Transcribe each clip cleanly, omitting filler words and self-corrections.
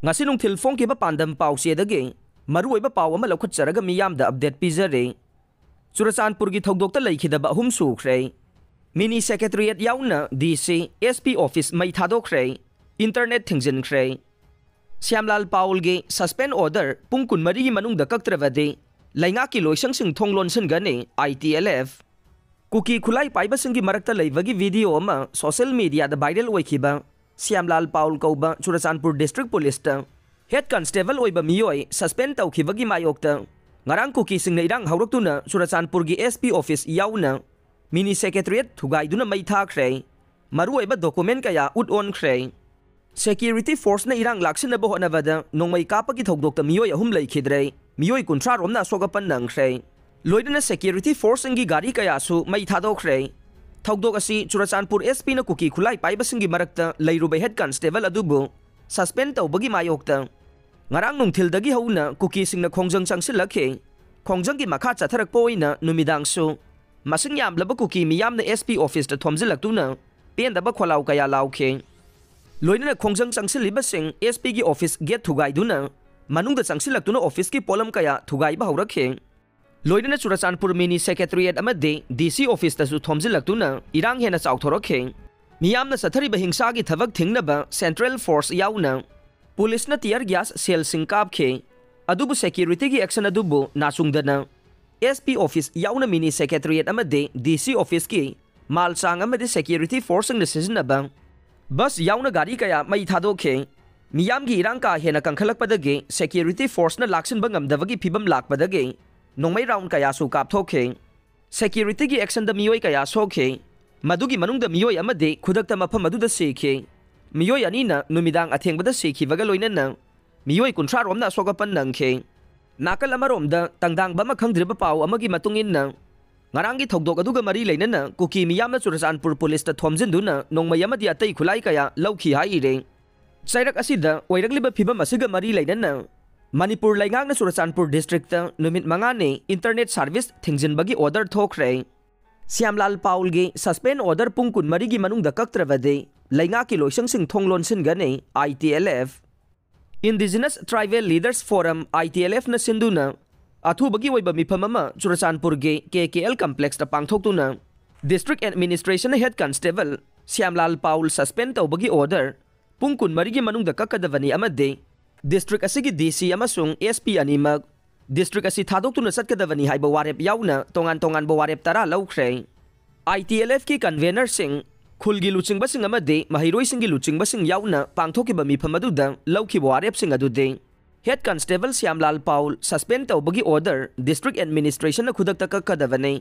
ngasi nungthil phongkiba pandam pausedagi maruoiba paw ama laukhutjaraga miyamda update pizare Churachandpur gi thogdokta leikhidaba ahum sukhre mini secretariat yauna DC SP office mai thadokre internet thingjinkre Syamlal Paul ge suspend order pung kunmari gi manungda kaktravade lainga ki loisang sing thonglon sin gane ITLF Kuki khulai paiba singi marakta leibagi video ama social media da viral oikiba Syamlal Paul kauba Churachandpur district police ta head constable oiba miyoi suspend tawkhibagi mayokta ngarang kuki singna irang hauroktuna Churachandpur gi SP office yauna mini secretariat thugaiduna mai thakre maru oiba document kaya ut on khre security force na irang laksina bo honavada nongmai kapagi thogdokta miyoi ahum leikhidre miyoi kunthra romna sogapan nangkhre loidana security force ngi gari kaya su mai thadokre thogdok asi Churachandpur SP na kuki khulai paiba singi marakta leiruba head constable adubu suspend tawbagi mayokta ngarang nungthildagi hauna kuki singna khongjang changsilakhe khongjang gi makha chatharak poina numidang su masing yamlaba kuki miyamna SP office ta thomjilaktuna pendaba kholau kaya laukhe loidana khongjang changsiliba sing SP gi office gate thugaiduna manungda changsilaktuna office ki polam kaya thugaiba haurakhe loidana Churachandpur mini secretariat amade DC office tasu thomjilaktuna irang hena chauthorokhe miyamna sathariba hingsa gi thabak thingnaba central force yauna police na tear gas cell singkapkhe adubu security gi action adubu nasungdana SP office yauna mini secretariat amade DC office ki malchang amade security force na sizinaba bus yauna gari kaya mai thadokhe miyam gi irang ka hena kangkhalakpadage security force na laksin bangamdawagi phibam lakpadage nongmai round kaya su kapthokhe security gi action da miyoi kaya sokhe madugi manungda miyoi amade khudakta mafam aduda sekhe miyoi anina numidang athengbada sekhibaga loinana miyoi kunthra romna sogapan nangkhe nakal amaromda tangdang bama khangdriba paw amagi matungin ngarangi thogdok aduga mari leinana kuki miyamna Churachandpur police ta thomjinduna nongmai amadi atai khulai kaya lauki haire chairak asida oiragliba phibam asiga mari leinana Manipur laingangna Churachandpur district ta numit mangane internet service thingjinbagi order thokre Syamlal Paul ge suspend order pungkun mari gi manungda kaktravade lainga ki loisang sing thonglon sin gane ITLF Indigenous Tribal Leaders Forum ITLF na sinduna athubagi oiba mifam ama Churachandpur ge KKL complex ta pangthoktuna district administration head constable Syamlal Paul suspend tawbagi order pungkun mari gi manungda kakadavani amade district asigi DC amasung SP animak district asi thadoktuna satkadavani haiba warep yauna tongan bo warep tara laukhre ITLF ki convener sing khulgi luchingba sing amade mahiroi singi luchingba sing yauna pangthokiba mifam aduda lauki warep sing adude head constable Syamlal Paul suspend tawbagi order district administration na khudakta kakadavani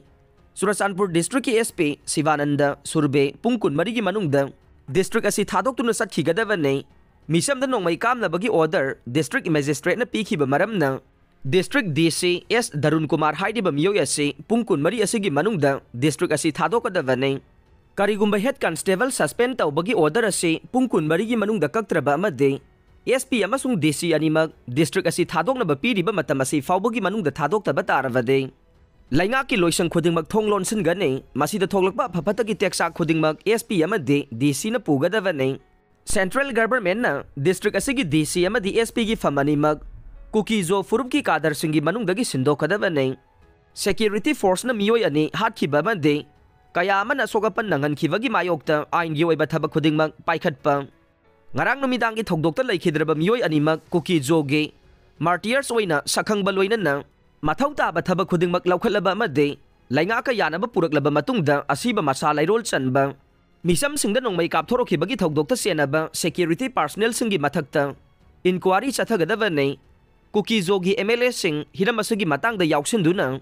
Churachandpur district ki SP Sivananda Surbe pungkun marigi manungda district asi thadoktuna satkhigadavanei Misamda nongmai kamnabagi order district magistrate na pikhiba maramna district DC S Darun Kumar haidiba miyoi asi pungkun mari asigi manungda district asi thadokadavane karigumba head constable suspend tawbagi order asi pungkun mari gi manungda kaktraba amade SP amasung DC animak district asi thadoknaba piriba matam asi fawbagi manungda thadokta taravade lainga ki loisang khudingmak thonglon sin gane masida thoglakba phapatagi teksa khudingmak SP amade DC na pugadavane Central government na district asigi DC amadi SP gi famani mag kuki zo furup ki kadar singi manungdagi sindokadavane security force na miyoi ani hatkiba mande kaya man asogapan nangankibagi mayokta ain gi oiba thabak khudingmak paikhatpa ngarang numidang gi thogdokta leikhidraba miyoi ani mag kuki zo ge martyrs oina sakhangba loinana mathau taba thabak khudingmak laukhatlaba amade lainga ka yanaba puraklaba matungda asiba masa lairol chanba Misam singda nongmai kapthorokibagi thogdokta senaba security personnel singi mathakta inquiry chathagadavane kuki zogi MLA sing hiramasagi matangda yauksinduna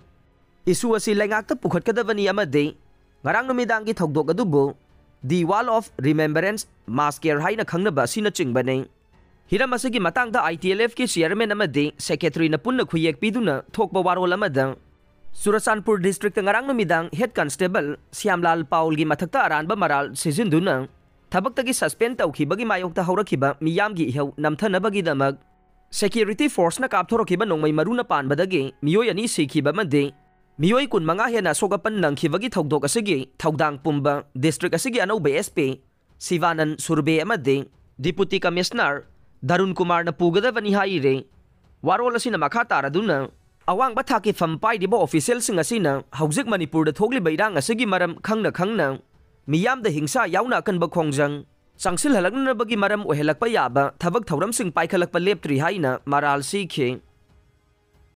isu asi laingakta pukhatkadavani amade ngarang numidangi thogdok adubu the wall of remembrance mass care haina khangnaba sina chingbane hiramasagi matangda ITLF ki chairman amade secretary na punna khuyek piduna thokba warol amada Churachandpur district ngarang numidang head constable Syamlal Paul gi mathakta aranba maral sizinduna thabaktagi suspend tawkhibagi mayokta haurakhiba miyamgi ihau namthanabagi damak security force na kapthorokiba nongmai maruna panbadagi miyoi ani sikhiba made miyoi kun manga hena sogapan nangkhibagi thogdok asigi thogdang pumba district asigi anauba SP Sivanan Surbe amade deputy commissioner Darun Kumarna pugadabani haire warol asina makha taraduna awangba thaki fam paidibba officialsing asina haujik Manipurda thogliba irang asigi maram khangna miyamda hingsa yauna akanba khongjang changsil halaknabagi maram ohelakpa yaba thabak thauramsing paikhalakpa leptri haina maral sikhe